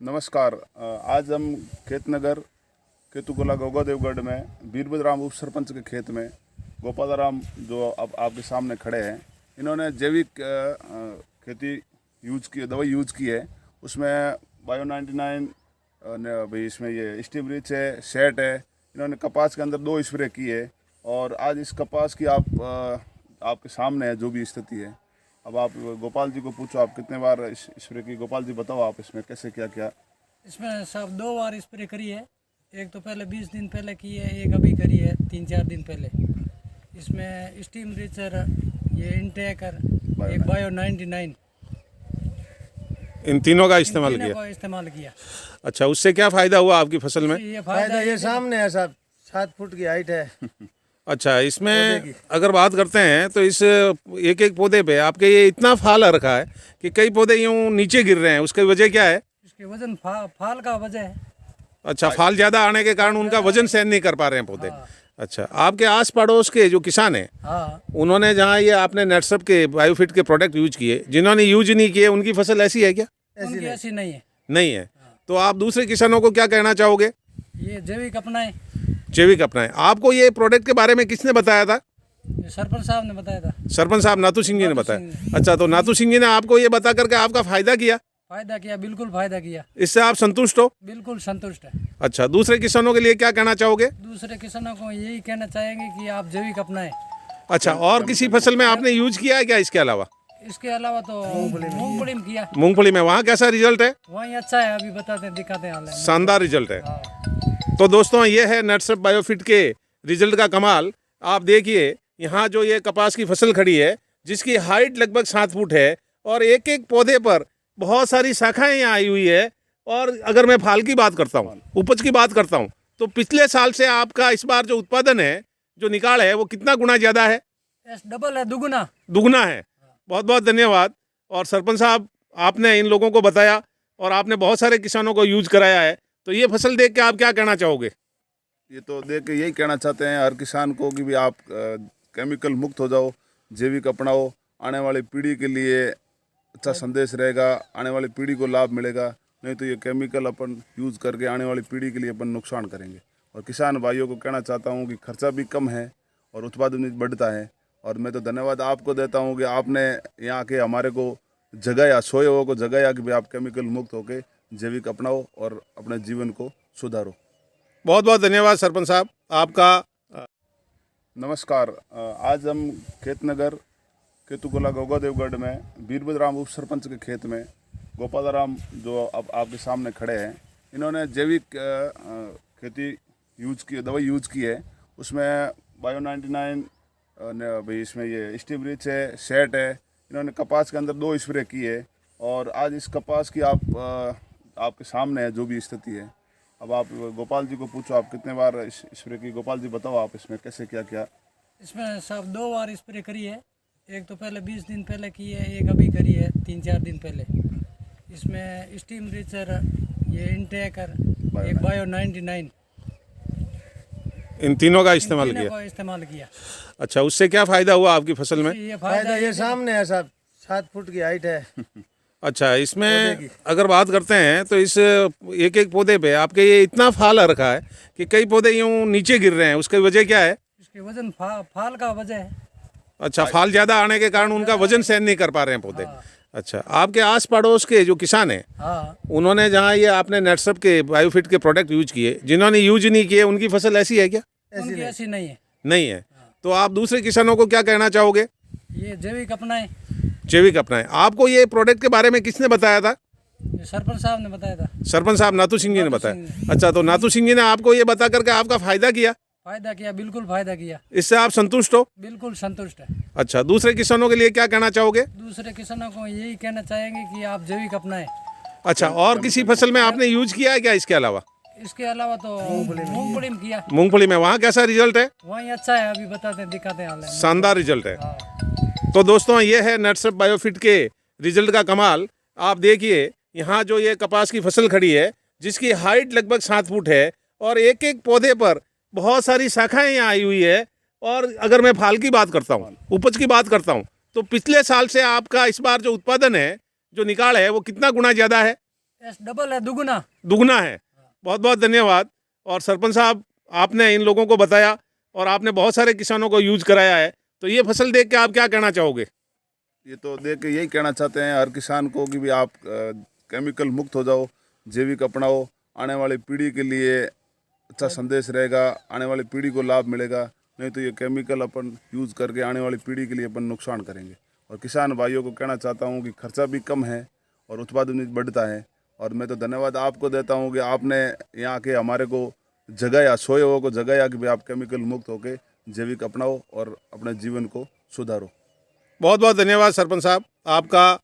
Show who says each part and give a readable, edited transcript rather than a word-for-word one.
Speaker 1: नमस्कार। आज हम खेतनगर केतुगोला गोगादेवगढ़ में वीरभद्रराम उप सरपंच के खेत में गोपाल जो अब आपके सामने खड़े हैं, इन्होंने जैविक खेती दवाई यूज की है। उसमें बायो 99 भाई, इसमें ये स्टीम रिच है, सेट है। इन्होंने कपास के अंदर 2 स्प्रे की है और आज इस कपास की आपके सामने है जो भी स्थिति है। अब आप गोपाल जी को पूछो, आप कितने बार स्प्रे की? गोपाल जी बताओ आप इसमें कैसे क्या क्या?
Speaker 2: इसमें सब 2 बार स्प्रे करी है। एक तो पहले 20 दिन पहले की है, एक अभी करी है 3-4 दिन पहले। इसमें स्टीम रिचर, ये इंटेकर, एक बायो 99,
Speaker 3: इन तीनों का इस्तेमाल
Speaker 2: तीनों
Speaker 3: किया।
Speaker 2: का इस्तेमाल किया।
Speaker 3: अच्छा, उससे क्या फायदा हुआ आपकी फसल में?
Speaker 2: ये
Speaker 4: फायदा ये सामने है साहब, 7 फुट की हाइट है।
Speaker 3: अच्छा, इसमें अगर बात करते हैं तो इस एक एक पौधे पे आपके ये इतना फाल आ रखा है कि कई पौधे यूं नीचे गिर रहे हैं, उसकी वजह क्या है?
Speaker 2: इसके वजन फाल का वजह है।
Speaker 3: अच्छा, फाल ज़्यादा आने के कारण उनका वजन सहन नहीं कर पा रहे हैं पौधे। अच्छा, आपके आस पड़ोस के जो किसान हैं,
Speaker 2: हाँ,
Speaker 3: उन्होंने जहाँ ये आपने नेटसप के बायोफिट के प्रोडक्ट यूज किए, जिन्होंने यूज नहीं किए उनकी फसल ऐसी है क्या?
Speaker 2: उनकी ऐसी नहीं है।
Speaker 3: नहीं है। तो आप दूसरे किसानों को क्या कहना चाहोगे?
Speaker 2: ये जैविक अपनाए।
Speaker 3: जैविक अपनाएं। आपको ये प्रोडक्ट के बारे में किसने बताया था?
Speaker 2: ये सरपंच साहब ने बताया था।
Speaker 3: सरपंच साहब नातू सिंह जी ने
Speaker 2: नातू
Speaker 3: बताया।
Speaker 2: सिंह।
Speaker 3: अच्छा, तो नातू सिंह जी ने आपको ये बता करके आपका फायदा किया?
Speaker 2: फायदा किया, बिल्कुल फायदा किया।
Speaker 3: इससे आप संतुष्ट हो?
Speaker 2: बिल्कुल संतुष्ट है।
Speaker 3: अच्छा, दूसरे किसानों के लिए क्या कहना चाहोगे?
Speaker 2: दूसरे किसानों को यही कहना चाहेंगे कि आप जैविक अपनाएं।
Speaker 3: अच्छा, और किसी फसल में आपने यूज किया है क्या इसके अलावा?
Speaker 2: इसके अलावा तो मूंगफली में किया।
Speaker 3: मूंगफली में वहाँ कैसा रिजल्ट है?
Speaker 2: वहीं अच्छा है, अभी बताते हैं, दिखाते हैं ऑनलाइन।
Speaker 3: शानदार रिजल्ट है।
Speaker 2: हाँ।
Speaker 3: तो दोस्तों, ये है नेटसप बायोफिट के रिजल्ट का कमाल। आप देखिए, यहाँ जो ये कपास की फसल खड़ी है, जिसकी हाइट लगभग 7 फुट है और एक एक पौधे पर बहुत सारी शाखाएं यहाँ आई हुई है। और अगर मैं फाल की बात करता हूँ, उपज की बात करता हूँ, तो पिछले साल से आपका इस बार जो उत्पादन है, जो निकाल है, वो कितना गुना ज़्यादा है?
Speaker 2: डबल है, दुगुना।
Speaker 3: दुगना है। बहुत बहुत धन्यवाद। और सरपंच साहब, आपने इन लोगों को बताया और आपने बहुत सारे किसानों को यूज कराया है, तो ये फसल देख के आप क्या कहना चाहोगे?
Speaker 1: ये तो देख के यही कहना चाहते हैं हर किसान को कि भी आप केमिकल मुक्त हो जाओ, जैविक अपनाओ। आने वाली पीढ़ी के लिए अच्छा संदेश रहेगा, आने वाली पीढ़ी को लाभ मिलेगा। नहीं तो ये केमिकल अपन यूज़ करके आने वाली पीढ़ी के लिए अपन नुकसान करेंगे। और किसान भाइयों को कहना चाहता हूँ कि खर्चा भी कम है और उत्पादन भी बढ़ता है। और मैं तो धन्यवाद आपको देता हूँ कि आपने यहाँ के हमारे को जगाया, सोए हुए को जगाया कि भाई आप केमिकल मुक्त होकर जैविक अपनाओ और अपने जीवन को सुधारो।
Speaker 3: बहुत बहुत धन्यवाद सरपंच साहब आपका।
Speaker 1: नमस्कार। आज हम खेतनगर केतुगोला गोगादेवगढ़ में वीरभद्रराम उप सरपंच के खेत में गोपाल जो अब आपके सामने खड़े हैं, इन्होंने जैविक खेती दवाई यूज की है। उसमें बायो 99 भाई, इसमें ये स्टीम रिच है, सेट है। इन्होंने कपास के अंदर 2 स्प्रे की है और आज इस कपास की आपके सामने है जो भी स्थिति है। अब आप गोपाल जी को पूछो, आप कितने बार स्प्रे की? गोपाल जी बताओ आप इसमें कैसे क्या क्या?
Speaker 2: इसमें सब 2 बार स्प्रे करी है। एक तो पहले 20 दिन पहले की है, एक अभी करी है 3-4 दिन पहले। इसमें स्टीम रिचर, ये इंटेकर, एक बायो 99,
Speaker 3: इन तीनों का इस्तेमाल
Speaker 2: तीनों
Speaker 3: किया।
Speaker 2: का इस्तेमाल किया।
Speaker 3: अच्छा, उससे क्या फायदा हुआ आपकी फसल में?
Speaker 2: ये
Speaker 4: फायदा ये सामने है साहब, 7 फुट की हाइट है।
Speaker 3: अच्छा, इसमें अगर बात करते हैं तो इस एक एक पौधे पे आपके ये इतना फाल आ रखा है कि कई पौधे यूं नीचे गिर रहे हैं, उसकी वजह क्या है?
Speaker 2: इसके वजन फाल का वजह है।
Speaker 3: अच्छा, फाल ज़्यादा आने के कारण उनका वजन सहन नहीं कर पा रहे हैं पौधे। अच्छा, आपके आस पड़ोस के जो किसान हैं,
Speaker 2: हाँ,
Speaker 3: उन्होंने जहाँ ये आपने नेटसप के बायोफिट के प्रोडक्ट यूज किए, जिन्होंने यूज नहीं किए उनकी फसल ऐसी है क्या?
Speaker 2: उनकी ऐसी नहीं है।
Speaker 3: नहीं है। तो आप दूसरे किसानों को क्या कहना चाहोगे?
Speaker 2: ये जैविक अपनाए।
Speaker 3: जैविक अपनाएं। आपको ये प्रोडक्ट के बारे में किसने बताया था?
Speaker 2: ये सरपंच साहब ने बताया था।
Speaker 3: सरपंच साहब नातू सिंह जी ने
Speaker 2: नातू
Speaker 3: बताया।
Speaker 2: सिंह।
Speaker 3: अच्छा, तो नातू सिंह जी ने आपको ये बता करके आपका फायदा किया?
Speaker 2: फायदा किया, बिल्कुल फायदा किया।
Speaker 3: इससे आप संतुष्ट हो?
Speaker 2: बिल्कुल संतुष्ट है।
Speaker 3: अच्छा, दूसरे किसानों के लिए क्या कहना चाहोगे?
Speaker 2: दूसरे किसानों को यही कहना चाहेंगे कि आप जैविक अपनाएं।
Speaker 3: अच्छा, और किसी फसल में आपने यूज किया है क्या इसके अलावा?
Speaker 2: इसके अलावा तो मूंगफली में किया।
Speaker 3: मूंगफली में वहाँ कैसा रिजल्ट है?
Speaker 2: वहीं अच्छा है, अभी बताते हैं, दिखाते हैं ऑनलाइन।
Speaker 3: शानदार रिजल्ट है।
Speaker 2: हाँ।
Speaker 3: तो दोस्तों, ये है नेटसप बायोफिट के रिजल्ट का कमाल। आप देखिए, यहाँ जो ये कपास की फसल खड़ी है, जिसकी हाइट लगभग 7 फुट है और एक एक पौधे पर बहुत सारी शाखाएं यहाँ आई हुई है। और अगर मैं फाल की बात करता हूँ, उपज की बात करता हूँ, तो पिछले साल से आपका इस बार जो उत्पादन है, जो निकाल है, वो कितना गुना ज़्यादा है?
Speaker 2: एस डबल है, दुगुना।
Speaker 3: दुगना है। बहुत बहुत धन्यवाद। और सरपंच साहब, आपने इन लोगों को बताया और आपने बहुत सारे किसानों को यूज कराया है, तो ये फसल देख के आप क्या कहना चाहोगे?
Speaker 1: ये तो देख के यही कहना चाहते हैं हर किसान को कि भी आप केमिकल मुक्त हो जाओ, जैविक अपनाओ। आने वाली पीढ़ी के लिए अच्छा संदेश रहेगा, आने वाली पीढ़ी को लाभ मिलेगा। नहीं तो ये केमिकल अपन यूज़ करके आने वाली पीढ़ी के लिए अपन नुकसान करेंगे। और किसान भाइयों को कहना चाहता हूँ कि खर्चा भी कम है और उत्पादन भी बढ़ता है। और मैं तो धन्यवाद आपको देता हूँ कि आपने यहाँ के हमारे को जगाया, सोए को जगाया कि भाई आप केमिकल मुक्त होकर जैविक अपनाओ और अपने जीवन को सुधारो।
Speaker 3: बहुत बहुत धन्यवाद सरपंच साहब, आपका